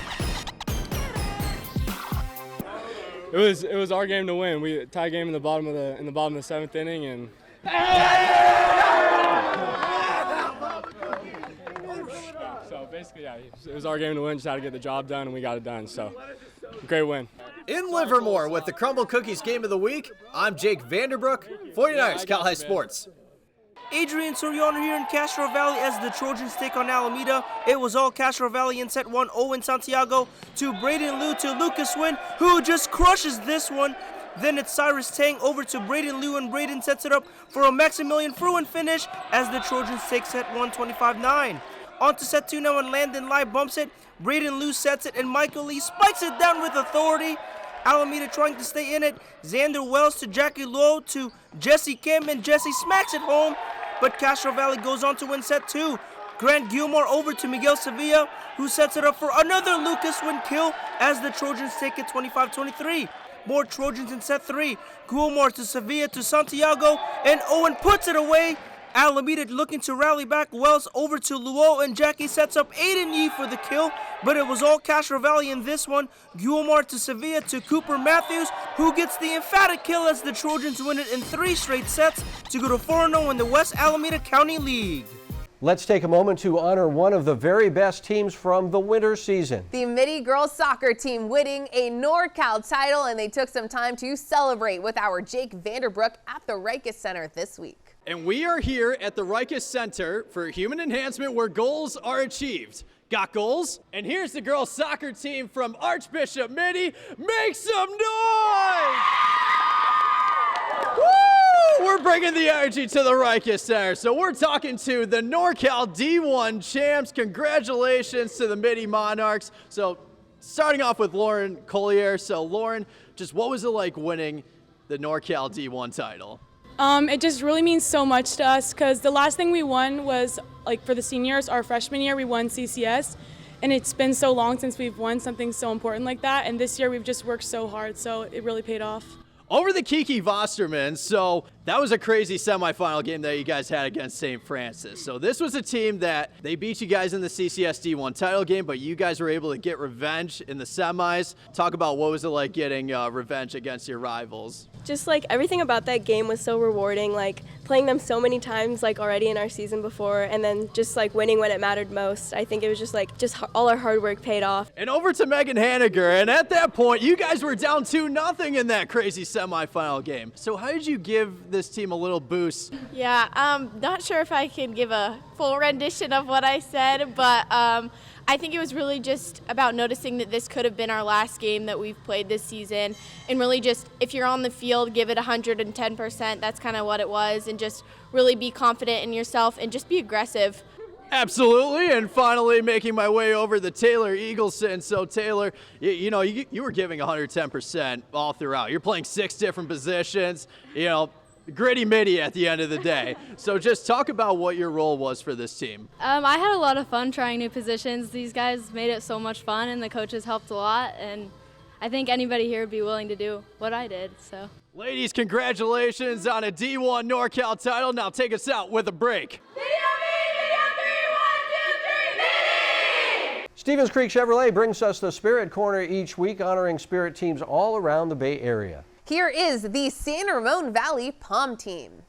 It was our game to win. We tied game in the bottom of the 7th inning, and so basically, yeah, it was our game to win. Just had to get the job done, and we got it done. So great win. In Livermore with the Crumble Cookies Game of the Week, I'm Jake Vanderbrook, 49ers Cal High Sports. Adrian Soriano here in Castro Valley as the Trojans take on Alameda. It was all Castro Valley in set one. Owen Santiago to Braden Liu to Lucas Wynn, who just crushes this one. Then it's Cyrus Tang over to Braden Liu, and Braden sets it up for a Maximilian Fruin finish as the Trojans take set one 25-9. On to set two now, and Landon Lai bumps it. Braden Liu sets it, and Michael Lee spikes it down with authority. Alameda trying to stay in it. Xander Wells to Jackie Lowe to Jesse Kim, and Jesse smacks it home. But Castro Valley goes on to win set two. Grant Gilmore over to Miguel Sevilla, who sets it up for another Lucas Wynn kill as the Trojans take it 25-23. More Trojans in set three. Gilmore to Sevilla to Santiago, and Owen puts it away. Alameda looking to rally back. Wells over to Luo, and Jackie sets up Aiden Yee for the kill, but it was all Castro Valley in this one. Gilmore to Sevilla to Cooper Matthews, who gets the emphatic kill as the Trojans win it in 3 straight sets to go to 4-0 in the West Alameda County League. Let's take a moment to honor one of the very best teams from the winter season. The Midi girls soccer team winning a NorCal title, and they took some time to celebrate with our Jake Vanderbrook at the Rikus Center this week. And we are here at the Rikus Center for Human Enhancement, where goals are achieved. Got goals? And here's the girls soccer team from Archbishop Midi. Make some noise! Woo! We're bringing the energy to the Rikus Center. So we're talking to the NorCal D1 champs. Congratulations to the Midi Monarchs. So starting off with Lauren Collier. So Lauren, just what was it like winning the NorCal D1 title? It just really means so much to us because the last thing we won was, like, for the seniors, our freshman year, we won CCS. And it's been so long since we've won something so important like that. And this year we've just worked so hard, so it really paid off. Over the Kiki Vosterman, so that was a crazy semifinal game that you guys had against St. Francis. So this was a team that they beat you guys in the CCS D1 title game, but you guys were able to get revenge in the semis. Talk about what was it like getting revenge against your rivals? Just like everything about that game was so rewarding, like playing them so many times like already in our season before, and then just like winning when it mattered most. I think it was just all our hard work paid off. And over to Megan Hanniger, and at that point you guys were down 2-0 in that crazy semifinal game. So how did you give this team a little boost? Yeah, not sure if I can give a full rendition of what I said, but I think it was really just about noticing that this could have been our last game that we've played this season, and really just, if you're on the field, give it 110%. That's kind of what it was, and just really be confident in yourself and just be aggressive. Absolutely, and finally making my way over to Taylor Eagleson. So Taylor, you were giving 110% all throughout. You're playing 6 different positions, gritty Midi at the end of the day. So just talk about what your role was for this team. I had a lot of fun trying new positions. These guys made it so much fun, and the coaches helped a lot, and I think anybody here would be willing to do what I did. So, ladies, congratulations on a D1 NorCal title. Now take us out with a break. Stevens Creek Chevrolet brings us the Spirit Corner each week, honoring Spirit teams all around the Bay Area. Here is the San Ramon Valley Palm team.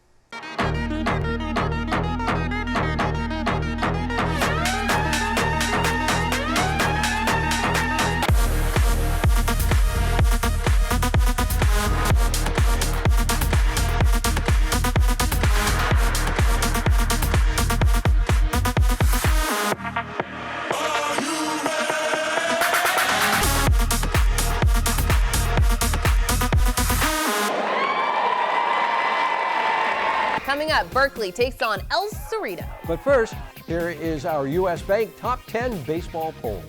Coming up, Berkeley takes on El Cerrito. But first, here is our U.S. Bank Top 10 Baseball Poll.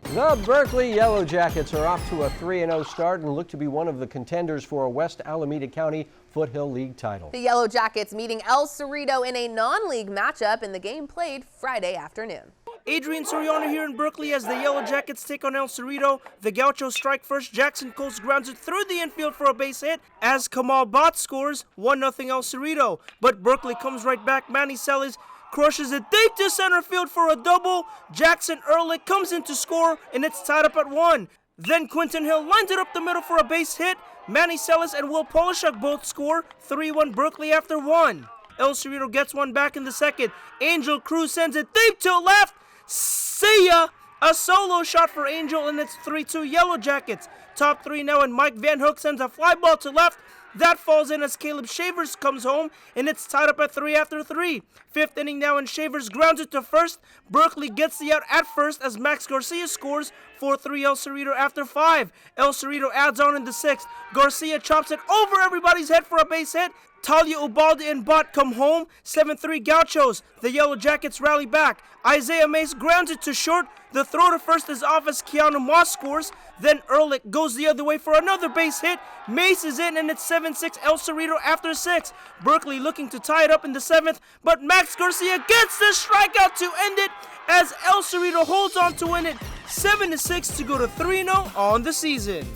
The Berkeley Yellow Jackets are off to a 3-0 start and look to be one of the contenders for a West Alameda County Foothill League title. The Yellow Jackets meeting El Cerrito in a non-league matchup, and the game played Friday afternoon. Adrian Soriano here in Berkeley as the Yellow Jackets take on El Cerrito. The Gauchos strike first. Jackson Coles grounds it through the infield for a base hit as Kamal Bott scores 1-0 El Cerrito. But Berkeley comes right back. Manny Celis crushes it deep to center field for a double. Jackson Ehrlich comes in to score, and it's tied up at 1. Then Quentin Hill lines it up the middle for a base hit. Manny Celis and Will Polishuk both score. 3-1 Berkeley after 1. El Cerrito gets one back in the second. Angel Cruz sends it deep to left. See ya! A solo shot for Angel, and it's 3-2 Yellow Jackets. Top three now, and Mike Van Hook sends a fly ball to left. That falls in as Caleb Shavers comes home, and it's tied up at 3 after 3. Fifth inning now, and Shavers grounds it to first. Berkeley gets the out at first as Max Garcia scores. 4-3 El Cerrito after 5. El Cerrito adds on in the 6th. Garcia chops it over everybody's head for a base hit. Talia Ubaldi and Bott come home. 7-3 Gauchos. The Yellow Jackets rally back. Isaiah Mace grounds it to short. The throw to first is off as Keanu Moss scores. Then Ehrlich goes the other way for another base hit. Mace is in, and it's 7-6 El Cerrito after 6. Berkeley looking to tie it up in the 7th, but Max Garcia gets the strikeout to end it as El Cerrito holds on to win it 7-6 to go to 3-0 on the season.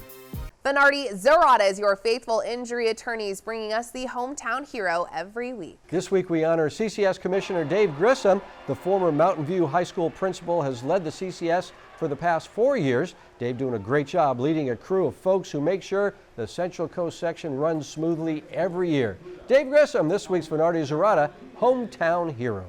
Bernardi Zarata is your faithful injury attorneys, bringing us the hometown hero every week. This week we honor CCS Commissioner Dave Grissom. The former Mountain View High School principal has led the CCS for the past 4 years. Dave doing a great job leading a crew of folks who make sure the Central Coast section runs smoothly every year. Dave Grissom, this week's Bernardi Zarata hometown hero.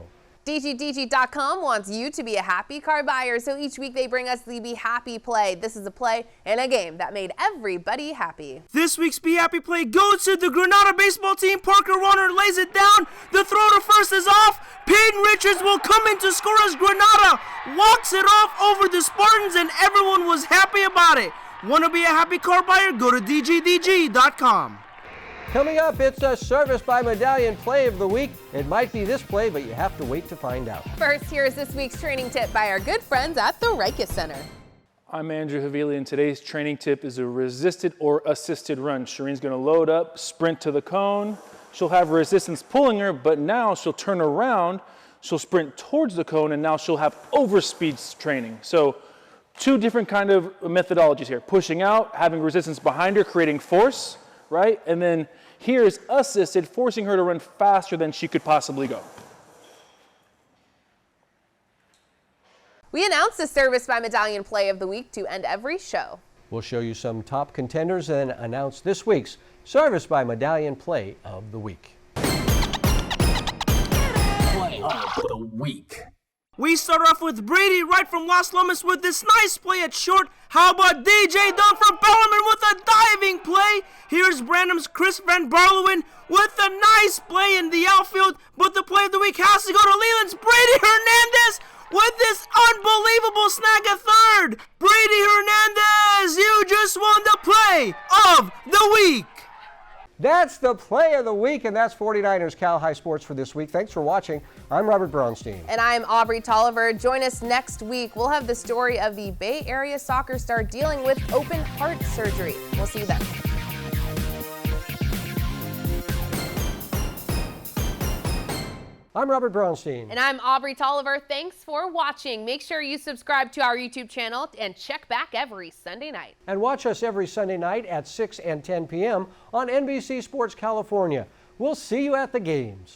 DGDG.com wants you to be a happy car buyer, so each week they bring us the Be Happy Play. This is a play and a game that made everybody happy. This week's Be Happy Play goes to the Granada baseball team. Parker Warner lays it down. The throw to first is off. Peyton Richards will come in to score as Granada walks it off over the Spartans, and everyone was happy about it. Want to be a happy car buyer? Go to DGDG.com. Coming up, it's a Service by Medallion Play of the Week. It might be this play, but you have to wait to find out. First, here's this week's training tip by our good friends at the Rikus Center. I'm Andrew Havili, and today's training tip is a resisted or assisted run. Shireen's going to load up, sprint to the cone. She'll have resistance pulling her, but now she'll turn around, she'll sprint towards the cone, and now she'll have overspeed training. So 2 different kind of methodologies here. Pushing out, having resistance behind her, creating force, right? And then here's assisted, forcing her to run faster than she could possibly go. We announce the Service by Medallion Play of the Week to end every show. We'll show you some top contenders and announce this week's Service by Medallion Play of the Week. Play of the Week. We start off with Brady right from Las Lomas with this nice play at short. How about DJ Dunn from Bellarmine with a diving play? Here's Branham's Chris Van Barlowen with a nice play in the outfield. But the play of the week has to go to Leland's Brady Hernandez with this unbelievable snag at third. Brady Hernandez, you just won the play of the week. That's the play of the week, and that's 49ers Cal High Sports for this week. Thanks for watching. I'm Robert Braunstein. And I'm Aubrey Tolliver. Join us next week. We'll have the story of the Bay Area soccer star dealing with open heart surgery. We'll see you then. I'm Robert Braunstein. And I'm Aubrey Tolliver. Thanks for watching. Make sure you subscribe to our YouTube channel and check back every Sunday night. And watch us every Sunday night at 6 and 10 p.m. on NBC Sports California. We'll see you at the games.